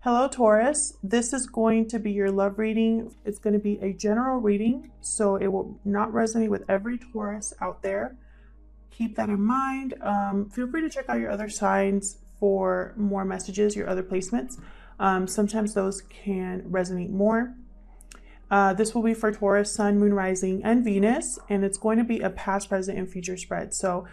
Hello, Taurus. This is going to be your love reading. It's going to be a general reading, so it will not resonate with every Taurus out there. Keep that in mind. Feel free to check out your other signs for more messages, your other placements. Sometimes those can resonate more. This will be for Taurus, Sun, Moon, Rising, and Venus, and it's going to be a past, present, and future spread. So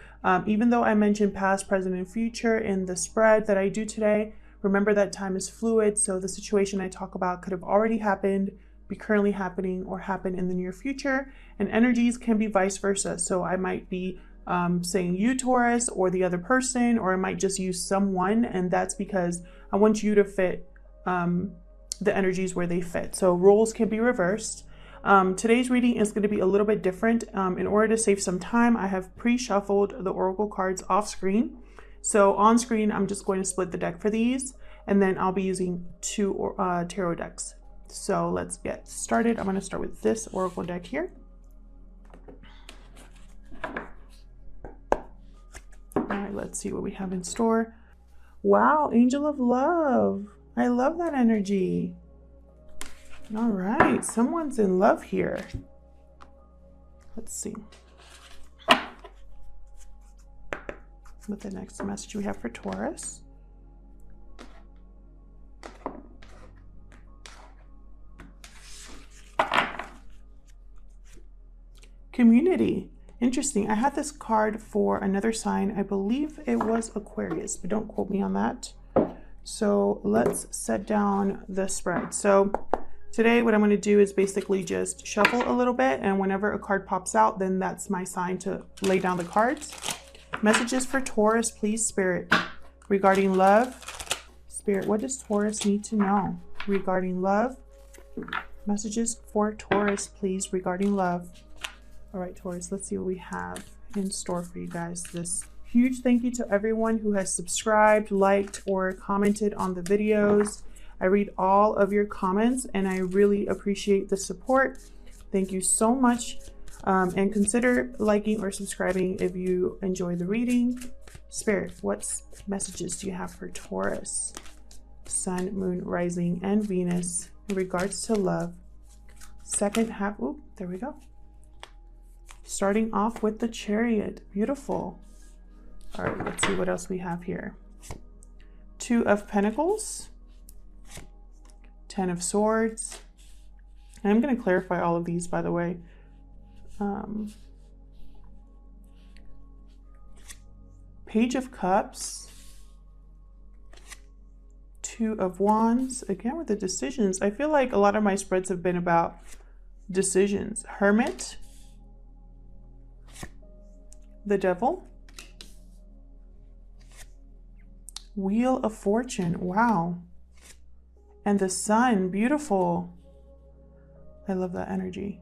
even though I mentioned past, present, and future in the spread that I do today, remember that time is fluid, so the situation I talk about could have already happened, be currently happening, or happen in the near future, and energies can be vice versa. So I might be saying you, Taurus, or the other person, or I might just use someone, and that's because I want you to fit the energies where they fit. So roles can be reversed. Today's reading is going to be a little bit different. In order to save some time, I have pre-shuffled the oracle cards off screen. So on screen, I'm just going to split the deck for these, and then I'll be using two tarot decks. So let's get started. I'm going to start with this oracle deck here. All right, let's see what we have in store. Wow, Angel of Love. I love that energy. All right, someone's in love here. Let's see what the next message we have for Taurus. Community. Interesting. I had this card for another sign. I believe it was Aquarius, but don't quote me on that. So let's set down the spread. So today what I'm going to do is basically just shuffle a little bit, and whenever a card pops out, then that's my sign to lay down the cards. Messages for Taurus, please, Spirit, regarding love. Spirit, what does Taurus need to know regarding love? Messages for Taurus, please, regarding love. All right, Taurus, let's see what we have in store for you guys. This huge thank you to everyone who has subscribed, liked, or commented on the videos. I read all of your comments, and I really appreciate the support. Thank you so much. And consider liking or subscribing if you enjoy the reading. Spirit, what messages do you have for Taurus, Sun, Moon, Rising, and Venus in regards to love? Second half, oh, there we go. Starting off with the Chariot, beautiful. All right, let's see what else we have here. Two of Pentacles, Ten of Swords. And I'm going to clarify all of these, by the way. Page of Cups, Two of Wands. Again, with the decisions, I feel like a lot of my spreads have been about decisions. Hermit, the Devil, Wheel of Fortune. Wow. And the Sun, beautiful. I love that energy.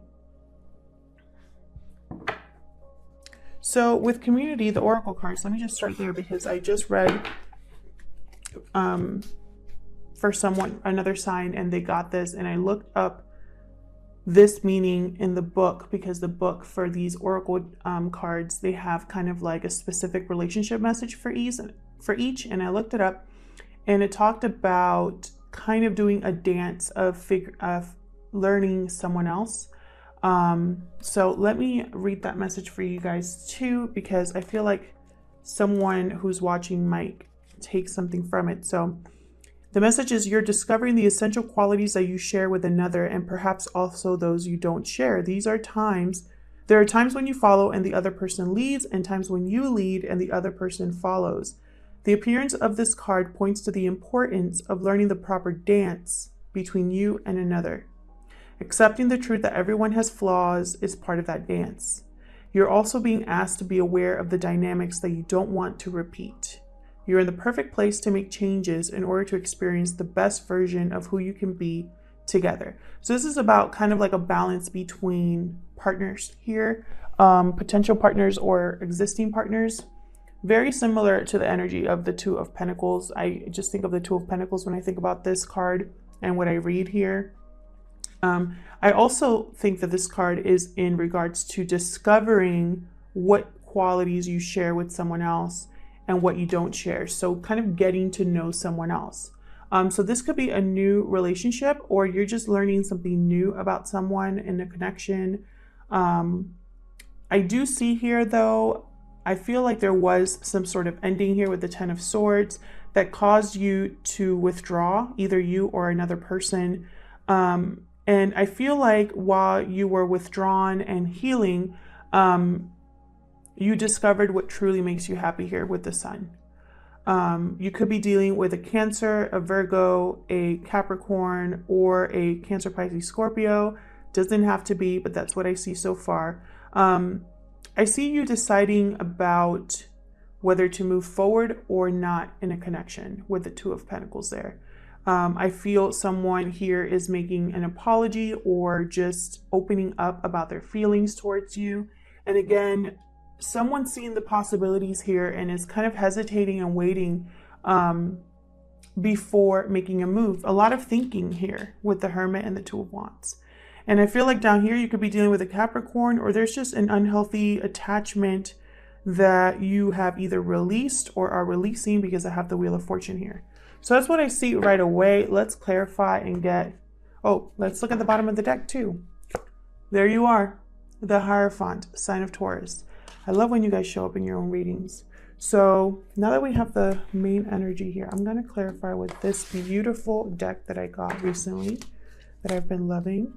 So with community, the oracle cards, let me just start there because I just read for someone, another sign, and they got this, and I looked up this meaning in the book because the book for these oracle cards, they have kind of like a specific relationship message for each, and I looked it up, and it talked about kind of doing a dance of learning someone else. So let me read that message for you guys too, because I feel like someone who's watching might take something from it. So the message is, you're discovering the essential qualities that you share with another, and perhaps also those you don't share. There are times when you follow and the other person leads, and times when you lead and the other person follows. The appearance of this card points to the importance of learning the proper dance between you and another. Accepting the truth that everyone has flaws is part of that dance. You're also being asked to be aware of the dynamics that you don't want to repeat. You're in the perfect place to make changes in order to experience the best version of who you can be together. So this is about kind of like a balance between partners here, potential partners or existing partners. Very similar to the energy of the Two of Pentacles. I just think of the Two of Pentacles when I think about this card and what I read here. I also think that this card is in regards to discovering what qualities you share with someone else and what you don't share. So kind of getting to know someone else. So this could be a new relationship, or you're just learning something new about someone in a connection. I do see here though, I feel like there was some sort of ending here with the Ten of Swords that caused you to withdraw, either you or another person. And I feel like while you were withdrawn and healing, you discovered what truly makes you happy here with the Sun. You could be dealing with a Cancer, a Virgo, a Capricorn, or a Cancer, Pisces, Scorpio. Doesn't have to be, but that's what I see so far. I see you deciding about whether to move forward or not in a connection with the Two of Pentacles there. I feel someone here is making an apology or just opening up about their feelings towards you. And again, someone's seeing the possibilities here and is kind of hesitating and waiting before making a move. A lot of thinking here with the Hermit and the Two of Wands. And I feel like down here you could be dealing with a Capricorn, or there's just an unhealthy attachment that you have either released or are releasing, because I have the Wheel of Fortune here. So that's what I see right away. Let's clarify and get, oh, let's look at the bottom of the deck too. There you are, the Hierophant, sign of Taurus. I love when you guys show up in your own readings. So now that we have the main energy here, I'm going to clarify with this beautiful deck that I got recently that I've been loving.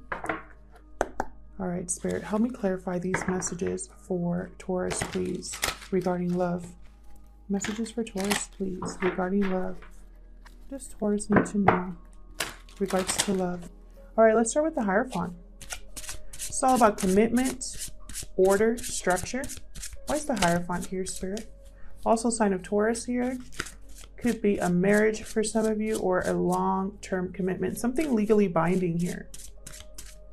All right, Spirit, help me clarify these messages for Taurus, please, regarding love. Messages for Taurus, please, regarding love. What does Taurus need to know regards to love? All right, let's start with the Hierophant. It's all about commitment, order, structure. Why is the Hierophant here, Spirit? Also, sign of Taurus here. Could be a marriage for some of you, or a long-term commitment, something legally binding here.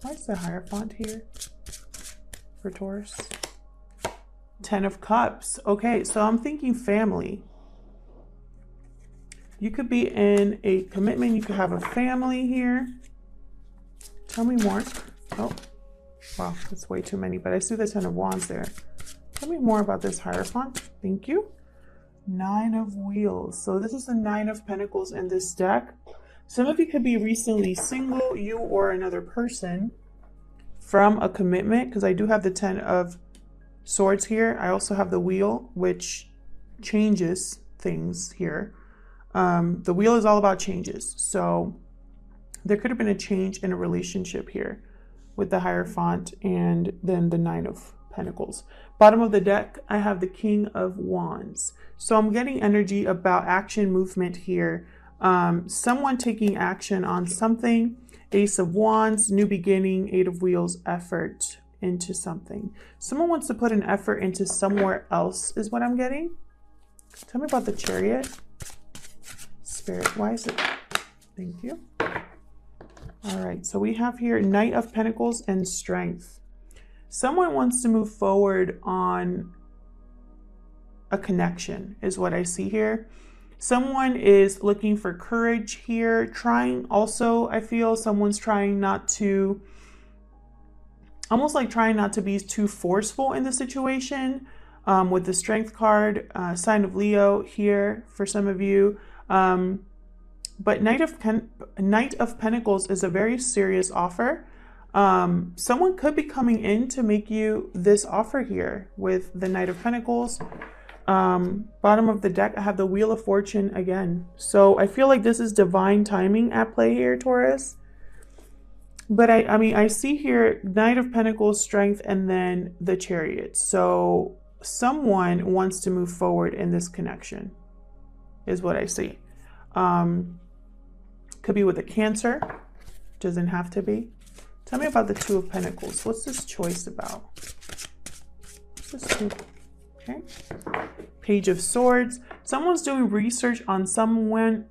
Why is the Hierophant here for Taurus? Ten of Cups. Okay, so I'm thinking family. You could be in a commitment. You could have a family here. Tell me more. Oh, wow, that's way too many, but I see the Ten of Wands there. Tell me more about this Hierophant. Thank you. Nine of Wheels. So this is the Nine of Pentacles in this deck. Some of you could be recently single, you or another person, from a commitment, because I do have the Ten of Swords here. I also have the Wheel, which changes things here. The Wheel is all about changes. So there could have been a change in a relationship here with the Hierophant and then the Nine of Pentacles. Bottom of the deck, I have the King of Wands. So I'm getting energy about action, movement here. Someone taking action on something. Ace of Wands, new beginning. Eight of Wheels, effort into something. Someone wants to put an effort into somewhere else is what I'm getting. Tell me about the Chariot. Spirit, why is it? Thank you. All right, so we have here Knight of Pentacles and Strength. Someone wants to move forward on a connection is what I see here. Someone is looking for courage here, trying also, I feel someone's trying not to, almost like trying not to be too forceful in the situation with the Strength card, sign of Leo here for some of you. But Knight of Pentacles is a very serious offer. Someone could be coming in to make you this offer here with the Knight of Pentacles. Bottom of the deck, I have the Wheel of Fortune again. So I feel like this is divine timing at play here, Taurus. But I mean, I see here Knight of Pentacles, Strength, and then the Chariot. So someone wants to move forward in this connection is what I see. Could be with a Cancer. Doesn't have to be. Tell me about the Two of Pentacles. What's this choice about? What's this two? Okay. Page of Swords. Someone's doing research on someone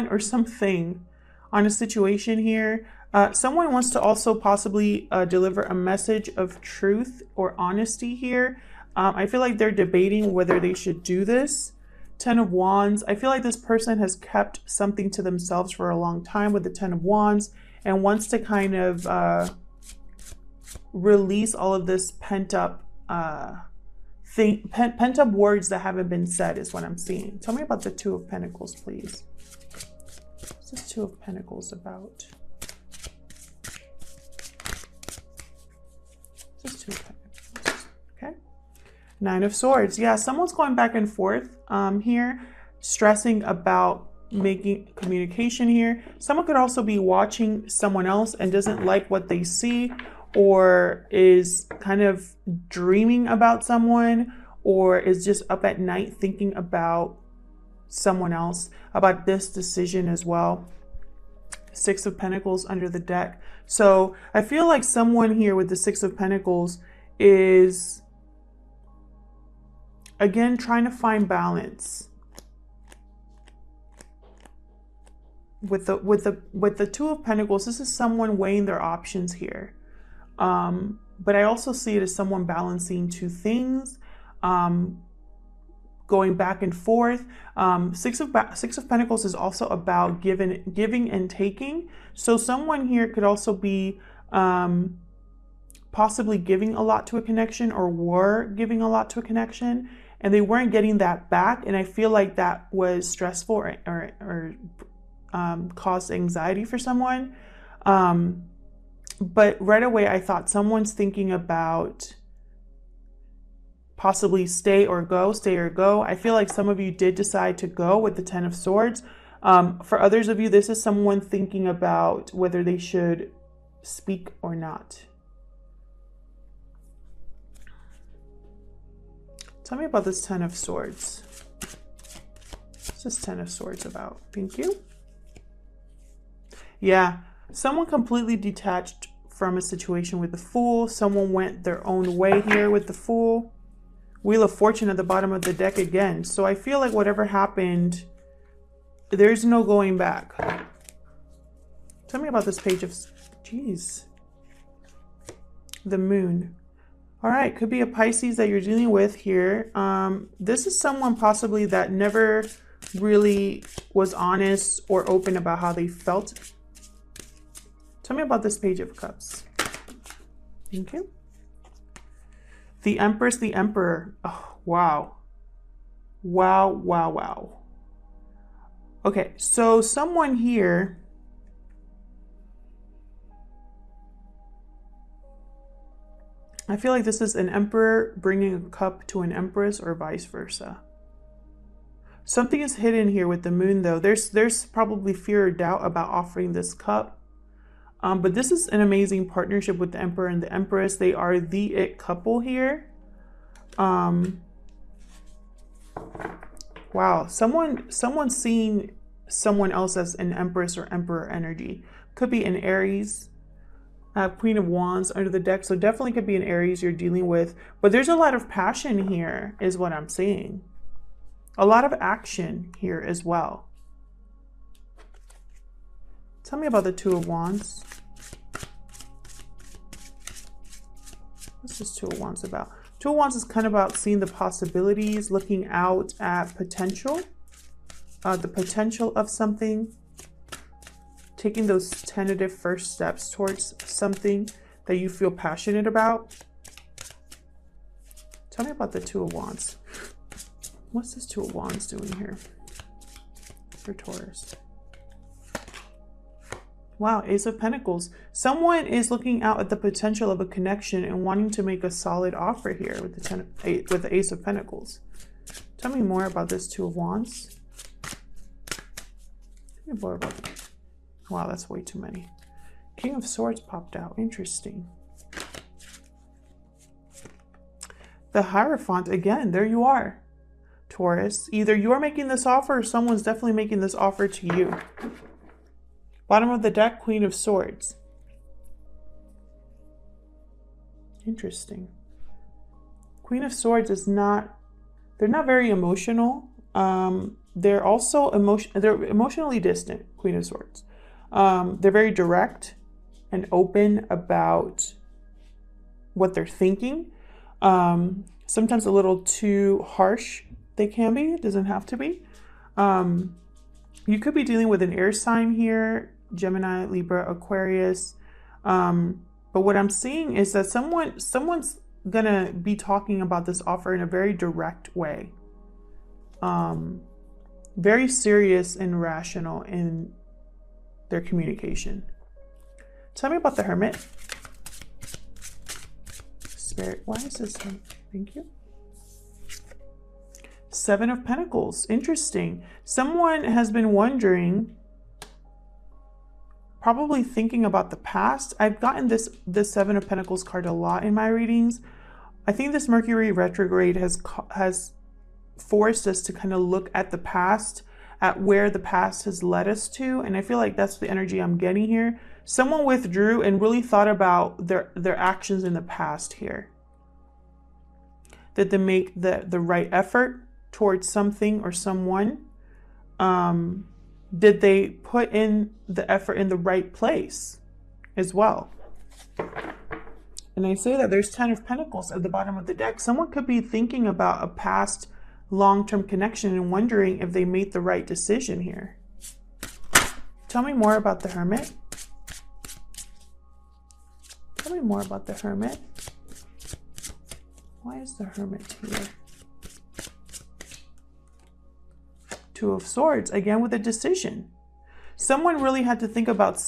or something on a situation here. Someone wants to also possibly deliver a message of truth or honesty here. I feel like they're debating whether they should do this. Ten of Wands. I feel like this person has kept something to themselves for a long time with the Ten of Wands and wants to kind of release all of this pent-up pent-up words that haven't been said is what I'm seeing. Tell me about the Two of Pentacles, please. What's this Two of Pentacles about? What's this Two of Pentacles? Okay. Nine of Swords. Yeah, someone's going back and forth here, stressing about making communication here. Someone could also be watching someone else and doesn't like what they see, or is kind of dreaming about someone, or is just up at night thinking about someone else, about this decision as well. Six of Pentacles under the deck. So I feel like someone here with the Six of Pentacles is, again, trying to find balance. With the Two of Pentacles, this is someone weighing their options here. But I also see it as someone balancing two things, going back and forth. Six of Pentacles is also about giving and taking. So someone here could also be possibly giving a lot to a connection, or were giving a lot to a connection, and they weren't getting that back. And I feel like that was stressful or caused anxiety for someone. But right away, I thought someone's thinking about possibly stay or go. I feel like some of you did decide to go with the Ten of Swords. For others of you, this is someone thinking about whether they should speak or not. Tell me about this Ten of Swords. What's this Ten of Swords about? Thank you. Yeah, someone completely detached from a situation with the Fool. Someone went their own way here with the Fool. Wheel of Fortune at the bottom of the deck again. So I feel like whatever happened, there's no going back. Tell me about this Page of... Jeez. The Moon. All right, could be a Pisces that you're dealing with here. This is someone possibly that never really was honest or open about how they felt. Tell me about this Page of Cups. Thank you. The Empress, the Emperor. Oh, wow. Wow, wow, wow. Okay, so someone here... I feel like this is an Emperor bringing a cup to an Empress, or vice versa. Something is hidden here with the Moon, though. There's probably fear or doubt about offering this cup. But this is an amazing partnership with the Emperor and the Empress. They are the it couple here. Wow, someone seeing someone else as an Empress or Emperor energy. Could be an Aries. Queen of Wands under the deck. So definitely could be an Aries you're dealing with. But there's a lot of passion here is what I'm seeing. A lot of action here as well. Tell me about the Two of Wands. What's this Two of Wands about? Two of Wands is kind of about seeing the possibilities, looking out at potential, the potential of something, taking those tentative first steps towards something that you feel passionate about. Tell me about the Two of Wands. What's this Two of Wands doing here for Taurus? Wow, Ace of Pentacles. Someone is looking out at the potential of a connection and wanting to make a solid offer here with the Ace of Pentacles. Tell me more about this Two of Wands. Tell me more about that. Wow, that's way too many. King of Swords popped out. Interesting. The Hierophant, again, there you are, Taurus. Either you're making this offer or someone's definitely making this offer to you. Bottom of the deck, Queen of Swords. Interesting. Queen of Swords is not, they're not very emotional. They're also they're emotionally distant, Queen of Swords. They're very direct and open about what they're thinking. Sometimes a little too harsh they can be. It doesn't have to be. You could be dealing with an air sign here, Gemini, Libra, Aquarius. But what I'm seeing is that someone's gonna be talking about this offer in a very direct way. Very serious and rational their communication. Tell me about the Hermit. Spirit, why is this one? Thank you. Seven of Pentacles. Interesting. Someone has been wondering, probably thinking about the past. I've gotten this Seven of Pentacles card a lot in my readings. I think this Mercury retrograde has forced us to kind of look at the past, at where the past has led us to. And I feel like that's the energy I'm getting here. Someone withdrew and really thought about their actions in the past here. Did they make the right effort towards something or someone? Did they put in the effort in the right place as well? And I say that there's 10 of Pentacles at the bottom of the deck. Someone could be thinking about a past long-term connection and wondering if they made the right decision here. Tell me more about the Hermit. Tell me more about the Hermit. Why is the Hermit here? Two of Swords, again with a decision. Someone really had to think about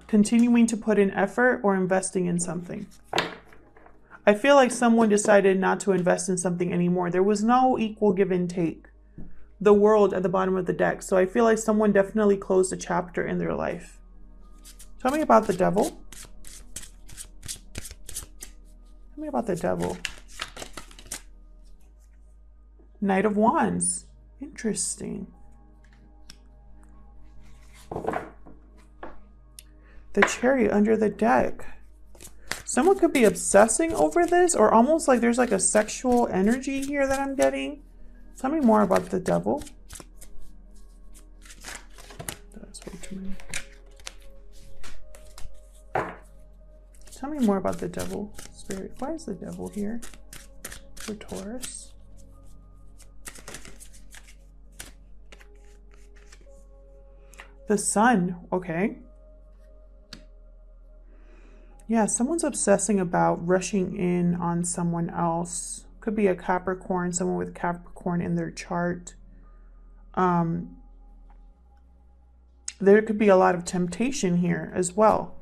continuing to put in effort or investing in something. I feel like someone decided not to invest in something anymore. There was no equal give and take. The World at the bottom of the deck. So I feel like someone definitely closed a chapter in their life. Tell me about the Devil. Tell me about the Devil. Knight of Wands. Interesting. The Chariot under the deck. Someone could be obsessing over this, or almost like there's like a sexual energy here that I'm getting. Tell me more about the Devil. That's way too many. Tell me more about the Devil. Spirit, why is the Devil here for Taurus? The Sun, okay. Yeah, someone's obsessing about rushing in on someone else. Could be a Capricorn, someone with Capricorn in their chart. There could be a lot of temptation here as well.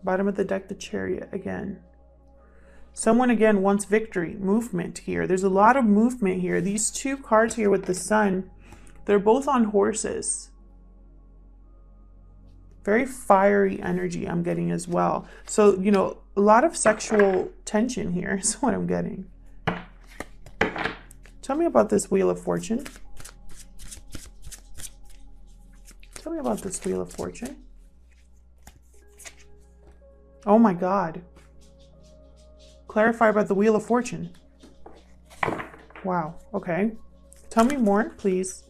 Bottom of the deck, the Chariot again. Someone again wants victory, movement here. There's a lot of movement here. These two cards here with the Sun, they're both on horses. Very fiery energy I'm getting as well. So, you know, a lot of sexual tension here is what I'm getting. Tell me about this Wheel of Fortune. Tell me about this Wheel of Fortune. Oh my God. Clarify about the Wheel of Fortune. Wow. Okay. Tell me more, please,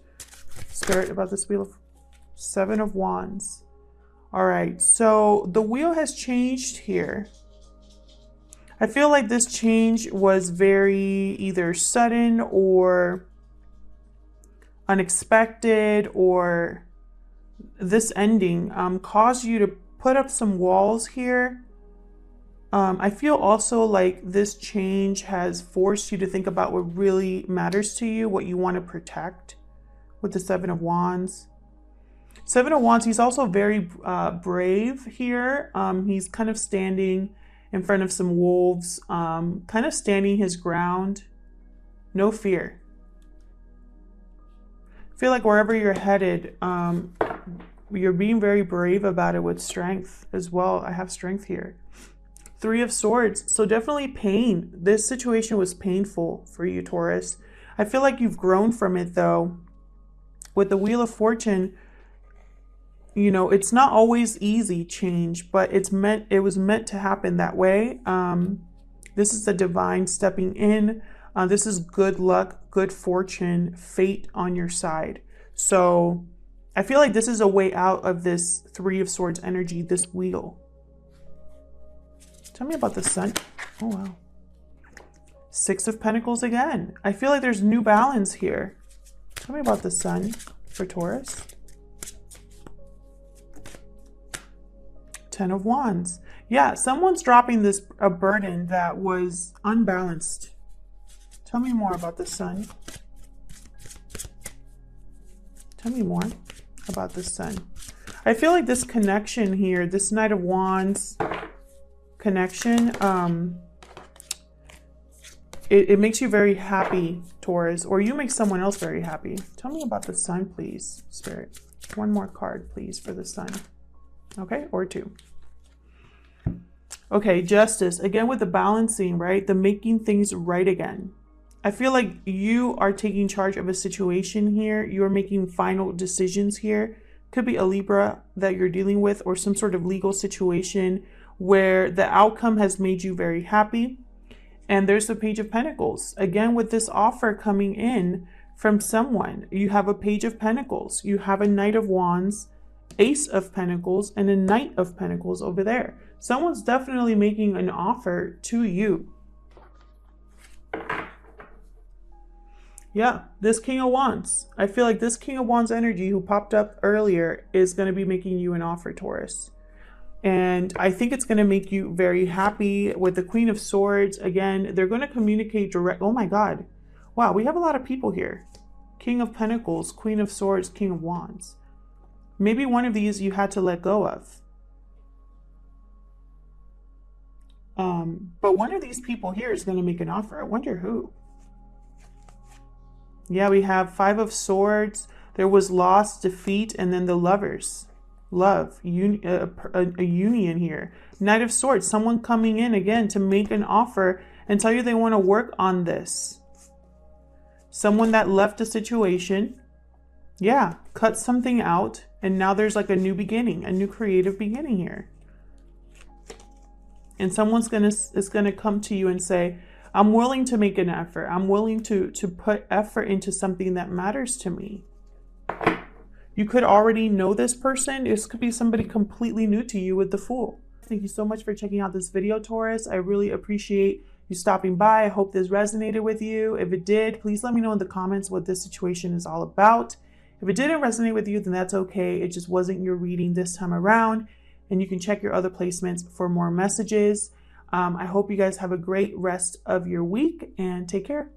Spirit, about this Wheel of Seven of Wands. All right, so the wheel has changed here. I feel like this change was very either sudden or unexpected, or this ending caused you to put up some walls here. I feel also like this change has forced you to think about what really matters to you, what you want to protect with the Seven of Wands. Seven of Wands, he's also very brave here. He's kind of standing in front of some wolves, kind of standing his ground. No fear. I feel like wherever you're headed, you're being very brave about it with strength as well. I have strength here. Three of Swords. So definitely pain. This situation was painful for you, Taurus. I feel like you've grown from it though. With the Wheel of Fortune, you know, it's not always easy change, but it was meant to happen that way. This is the divine stepping in. This is good luck, good fortune, fate on your side. So I feel like this is a way out of this Three of Swords energy, this wheel. Tell me about the Sun. Oh, wow. Six of Pentacles again. I feel like there's new balance here. Tell me about the Sun for Taurus. Ten of Wands. Yeah, someone's dropping a burden that was unbalanced. Tell me more about the Sun. Tell me more. about the Sun. I feel like this connection here, this Knight of Wands connection, it makes you very happy, Taurus, or you make someone else very happy. Tell me about the Sun, please, Spirit. One more card, please, for the Sun. Okay, or two. Okay, Justice. Again, with the balancing, right? The making things right again. I feel like you are taking charge of a situation here. You're making final decisions here. Could be a Libra that you're dealing with, or some sort of legal situation where the outcome has made you very happy. And there's the Page of Pentacles. Again, with this offer coming in from someone, you have a Page of Pentacles. You have a Knight of Wands, Ace of Pentacles, and a Knight of Pentacles over there. Someone's definitely making an offer to you. Yeah, this King of Wands. I feel like this King of Wands energy who popped up earlier is going to be making you an offer, Taurus. And I think it's going to make you very happy. With the Queen of Swords, again, they're going to communicate direct. Oh my God. Wow, we have a lot of people here. King of Pentacles, Queen of Swords, King of Wands. Maybe one of these you had to let go of. But one of these people here is going to make an offer. I wonder who. Yeah, we have Five of Swords. There was loss, defeat, and then the Lovers. Love, a union here. Knight of Swords, someone coming in again to make an offer and tell you they want to work on this. Someone that left a situation, yeah, cut something out, and now there's like a new beginning, a new creative beginning here. And someone's gonna come to you and say, I'm willing to make an effort. I'm willing to put effort into something that matters to me. You could already know this person. This could be somebody completely new to you with the Fool. Thank you so much for checking out this video, Taurus. I really appreciate you stopping by. I hope this resonated with you. If it did, please let me know in the comments what this situation is all about. If it didn't resonate with you, then that's okay. It just wasn't your reading this time around. And you can check your other placements for more messages. I hope you guys have a great rest of your week and take care.